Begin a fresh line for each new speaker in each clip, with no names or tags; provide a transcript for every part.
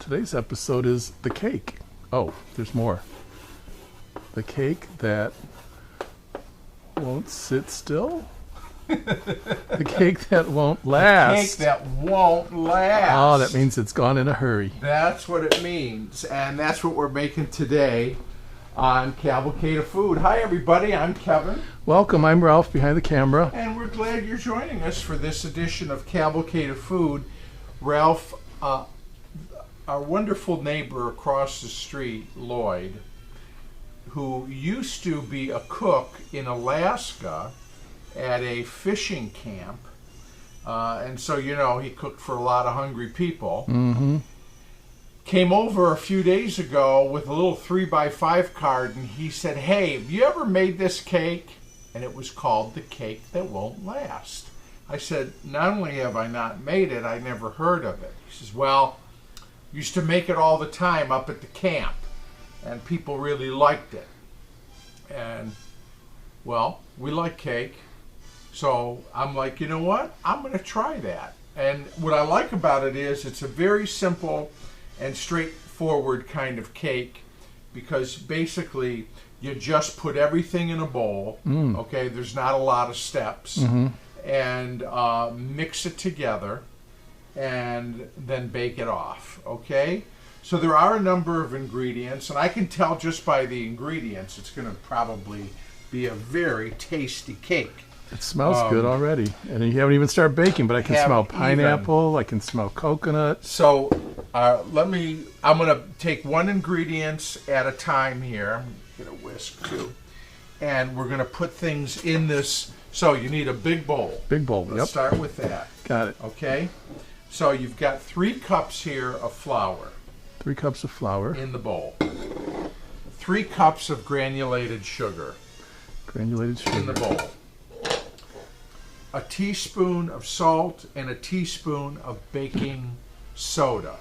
Today's episode is the cake. Oh, there's more. The cake that won't sit still? The cake that won't last.
The cake that won't last.
Oh, that means it's gone in a hurry.
That's what it means. And that's what we're making today on Cavalcade of Food. Hi, everybody. I'm Kevin.
Welcome. I'm Ralph behind the camera.
And we're glad you're joining us for this edition of Cavalcade of Food. Ralph, our wonderful neighbor across the street, Lloyd, who used to be a cook in Alaska at a fishing camp, and so, you know, he cooked for a lot of hungry people.
Mm-hmm.
Came over a few days ago with a little 3x5 card, and he said, "Hey, have you ever made this cake?" And it was called the cake that won't last. I said, "Not only have I not made it, I never heard of it." He says, "Well, used to make it all the time up at the camp, and people really liked it." And, well, we like cake. So I'm like, you know what? I'm going to try that. And what I like about it is it's a very simple and straightforward kind of cake, because basically you just put everything in a bowl. Okay, there's not a lot of steps. And mix it together and then bake it off. Okay? So there are a number of ingredients, and I can tell just by the ingredients it's going to probably be a very tasty cake.
It smells good already. And you haven't even started baking, but I can smell pineapple, I can smell coconut.
So I'm going to take one ingredient at a time here. I'm going to get a whisk too. And we're going to put things in this. So you need a big bowl.
Big bowl,
Let's start with that.
Got it.
Okay? So you've got 3 cups here of flour.
3 cups of flour.
In the bowl. 3 cups of granulated sugar.
Granulated sugar.
In the bowl. A teaspoon of salt and a teaspoon of baking soda.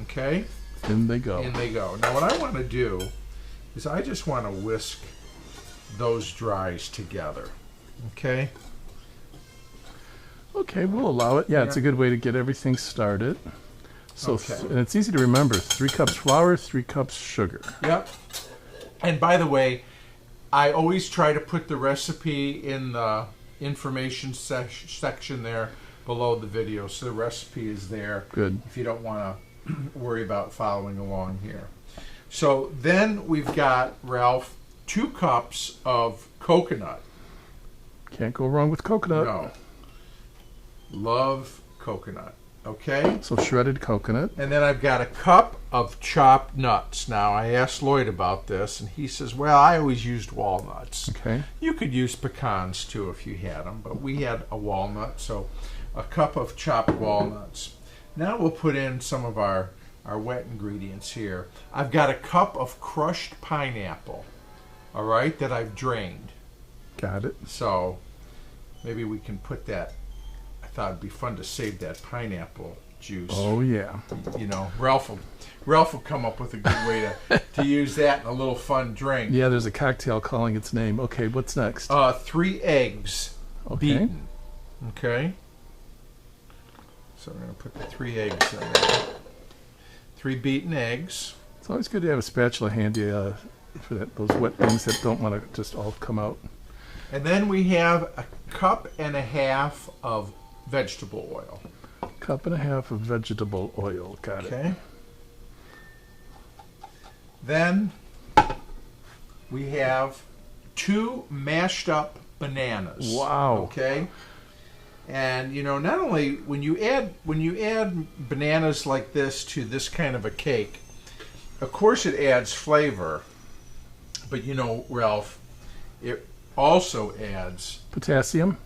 Okay?
In they go.
In they go. Now what I want to do is I just want to whisk those dries together. Okay?
Okay, we'll allow it. Yeah, it's a good way to get everything started. So, and it's easy to remember. 3 cups flour, 3 cups sugar.
Yep. And by the way, I always try to put the recipe in the information section there below the video, so the recipe is there.
Good.
If you don't want to worry about following along here. So then we've got, Ralph, 2 cups of coconut.
Can't go wrong with coconut.
No. Love coconut. Okay?
So shredded coconut.
And then I've got a cup of chopped nuts. Now, I asked Lloyd about this, and he says, well, I always used walnuts.
Okay.
You could use pecans, too, if you had them, but we had a walnut, so a cup of chopped walnuts. Now we'll put in some of our wet ingredients here. I've got a cup of crushed pineapple, all right, that I've drained.
Got it.
So maybe we can put that. I thought it'd be fun to save that pineapple juice.
Oh, yeah.
You know, Ralph will come up with a good way to use that in a little fun drink.
Yeah, there's a cocktail calling its name. Okay, what's next?
3 eggs beaten. Okay. So we're going to put the 3 eggs in there. 3 beaten eggs.
It's always good to have a spatula handy for those wet things that don't want to just all come out.
And then we have a cup and a half of vegetable oil.
Cup and a half of vegetable oil. Got it.
Okay. Then we have 2 mashed up bananas.
Wow.
Okay. And you know, not only when you add bananas like this to this kind of a cake, of course it adds flavor, but you know, Ralph, it also adds
potassium.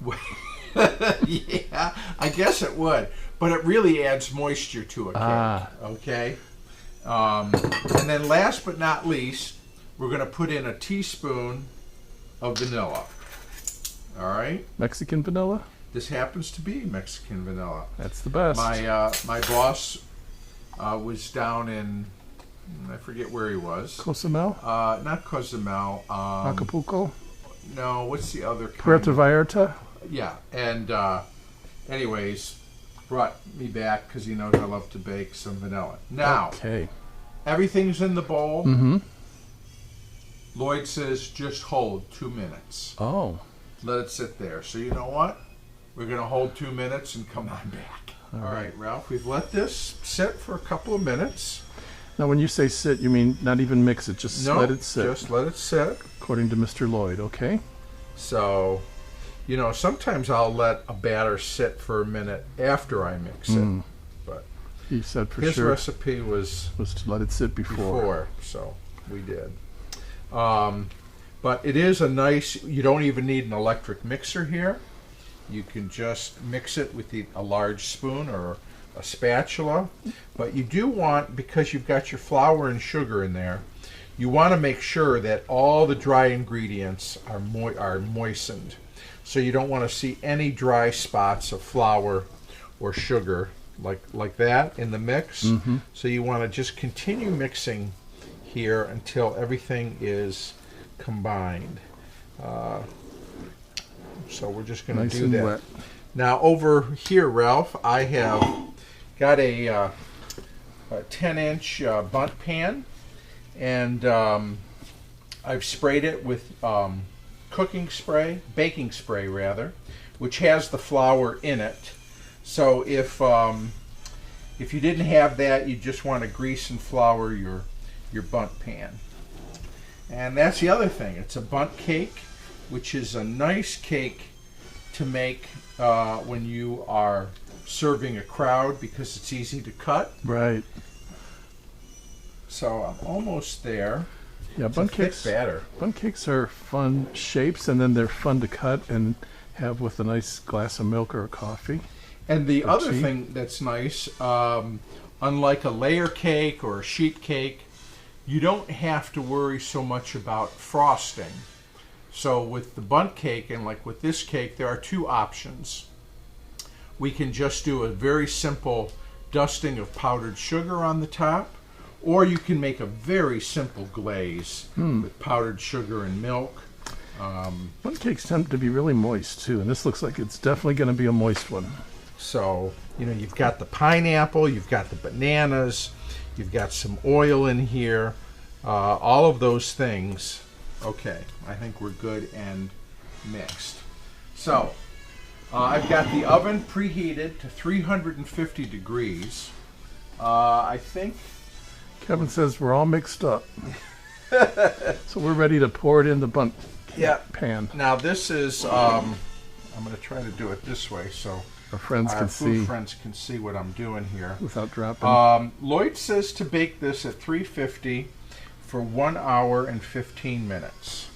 Yeah, I guess it would, but it really adds moisture to a cake. Okay. And then last but not least, we're going to put in a teaspoon of vanilla. All right.
Mexican vanilla.
This happens to be Mexican vanilla.
That's the best.
My boss was down in, I forget where he was.
Cozumel?
Not Cozumel.
Acapulco?
No, what's the other kind?
Puerto Vallarta?
Yeah, and anyways, brought me back because he knows I love to bake some vanilla. Now,
Okay.
everything's in the bowl.
Mm-hmm.
Lloyd says just hold 2 minutes.
Oh.
Let it sit there. So you know what? We're going to hold 2 minutes and come on back. All right, Ralph, we've let this sit for a couple of minutes.
Now, when you say sit, you mean not even mix it, just let it sit.
Just let it sit.
According to Mr. Lloyd, okay?
So, you know, sometimes I'll let a batter sit for a minute after I mix it. But
He said for
his
sure
recipe was
to let it sit before.
So we did. But it is a nice, you don't even need an electric mixer here. You can just mix it with a large spoon or a spatula. But you do want, because you've got your flour and sugar in there, you want to make sure that all the dry ingredients are moistened. So you don't want to see any dry spots of flour or sugar like that in the mix. So you want to just continue mixing here until everything is combined. So we're just going to do that.
Wet.
Now over here, Ralph, I have got a 10-inch bundt pan, and I've sprayed it with baking spray rather, which has the flour in it. So if you didn't have that, you just want to grease and flour your bundt pan. And that's the other thing. It's a bundt cake, which is a nice cake to make when you are serving a crowd because it's easy to cut.
Right.
So I'm almost there.
Yeah, bundt cakes are fun shapes, and then they're fun to cut and have with a nice glass of milk or a coffee.
And the other thing that's nice, unlike a layer cake or a sheet cake, you don't have to worry so much about frosting. So with the bundt cake, and like with this cake, there are two options. We can just do a very simple dusting of powdered sugar on the top, or you can make a very simple glaze with powdered sugar and milk.
Bundt cakes tend to be really moist too, and this looks like it's definitely going to be a moist one.
So, you know, you've got the pineapple, you've got the bananas, you've got some oil in here, all of those things. Okay, I think we're good and mixed. So, I've got the oven preheated to 350 degrees. I think
Kevin says we're all mixed up. So we're ready to pour it in the bundt pan.
Now this is, I'm going to try to do it this way so
our friends can see.
Food friends can see what I'm doing here.
Without dropping.
Lloyd says to bake this at 350 for 1 hour and 15 minutes.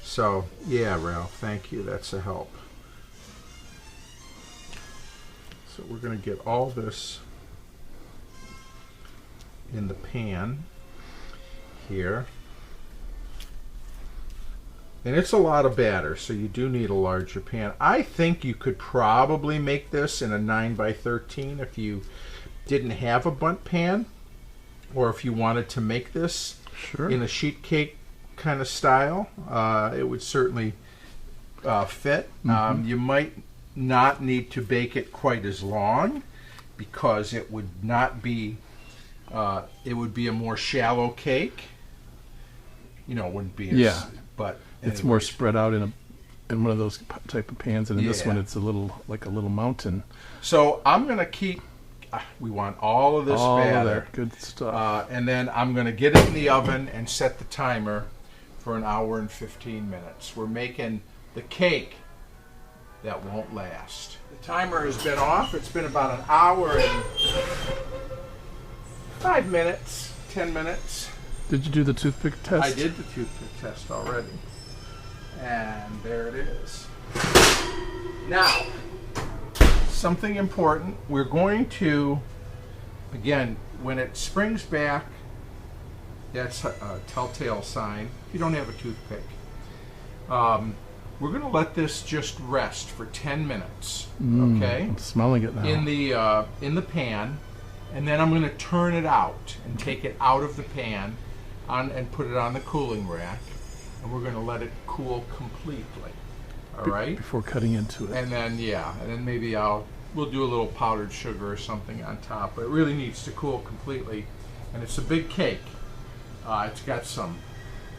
So, yeah, Ralph, thank you. That's a help. So we're going to get all this in the pan here. And it's a lot of batter, so you do need a larger pan. I think you could probably make this in a 9x13 if you didn't have a bundt pan, or if you wanted to make this in a sheet cake kind of style. It would certainly fit. You might not need to bake it quite as long because it would not be it would be a more shallow cake. You know, it wouldn't be as, but
it's more spread out in one of those type of pans, and in this one it's a little like a little mountain.
So I'm going to keep, we want all of this batter.
All of that good stuff.
And then I'm going to get it in the oven and set the timer for 1 hour and 15 minutes. We're making the cake that won't last. The timer has been off. It's been about 1 hour and 5 minutes, 10 minutes.
Did you do the toothpick test?
I did the toothpick test already. And there it is. Now, something important. We're going to, again, when it springs back, that's a telltale sign. If you don't have a toothpick. We're going to let this just rest for 10 minutes. Okay?
I'm smelling it now.
In the pan. And then I'm going to turn it out and take it out of the pan and put it on the cooling rack. And we're going to let it cool completely. All right?
Before cutting into it.
And then, and then maybe I'll we'll do a little powdered sugar or something on top. But it really needs to cool completely. And it's a big cake. It's got some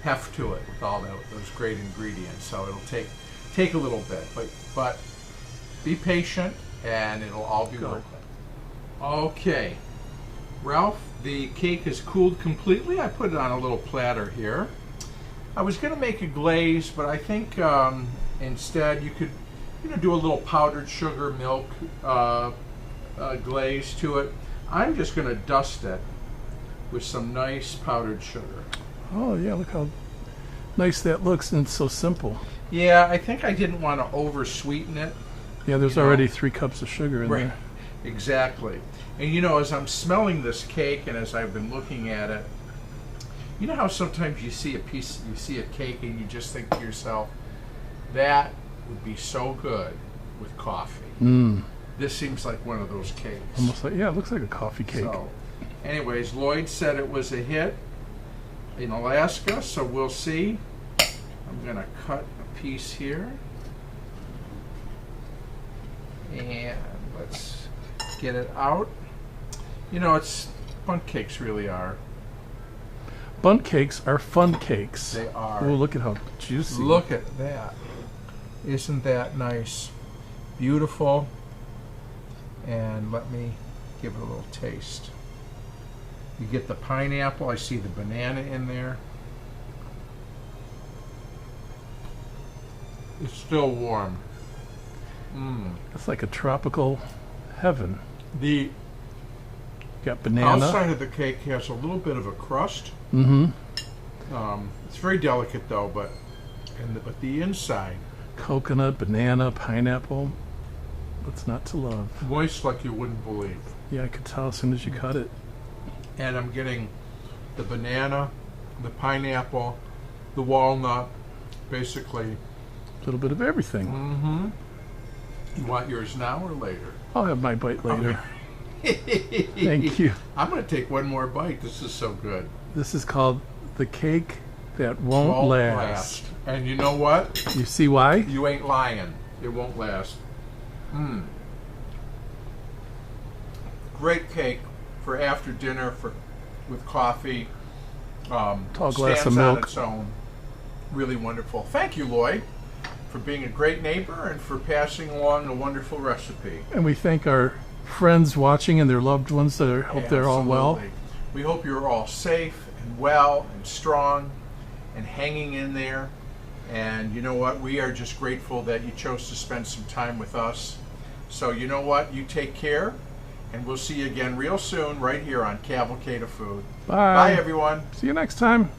heft to it with all those great ingredients. So it'll take a little bit. But be patient and it'll all be worth it. Okay. Ralph, the cake is cooled completely. I put it on a little platter here. I was going to make a glaze, but I think instead you could do a little powdered sugar milk glaze to it. I'm just going to dust it with some nice powdered sugar.
Oh yeah, look how nice that looks, and it's so simple.
Yeah, I think I didn't want to over sweeten it.
Yeah, there's already 3 cups of sugar in there.
Exactly. And as I'm smelling this cake and as I've been looking at it, you know how sometimes you see a cake and you just think to yourself, that would be so good with coffee. This seems like one of those cakes.
Almost like, yeah, it looks like a coffee cake.
So, anyways, Lloyd said it was a hit in Alaska, so we'll see. I'm going to cut a piece here. And let's get it out. It's bundt cakes really are.
Bundt cakes are fun cakes.
They are.
Oh, look at how juicy.
Look at that. Isn't that nice? Beautiful. And let me give it a little taste. You get the pineapple. I see the banana in there. It's still warm.
It's like a tropical heaven.
The
got banana.
outside of the cake has a little bit of a crust. It's very delicate though, but the inside,
coconut, banana, pineapple. What's not to love?
moist like you wouldn't believe.
Yeah, I could tell as soon as you cut it.
And I'm getting the banana, the pineapple, the walnut, basically.
A little bit of everything.
You want yours now or later?
I'll have my bite later. Thank you.
I'm going to take one more bite. This is so good.
This is called the cake that won't last.
And you know what?
You see why?
You ain't lying. It won't last. Great cake for after dinner with coffee.
Tall glass of
stands on
milk.
its own. Really wonderful. Thank you, Lloyd, for being a great neighbor and for passing along a wonderful recipe.
And we thank our friends watching and their loved ones that hope they're all well.
Absolutely. We hope you're all safe and well and strong and hanging in there. And you know what? We are just grateful that you chose to spend some time with us. So you know what? You take care, and we'll see you again real soon right here on Cavalcade of Food.
Bye.
Bye, everyone.
See you next time.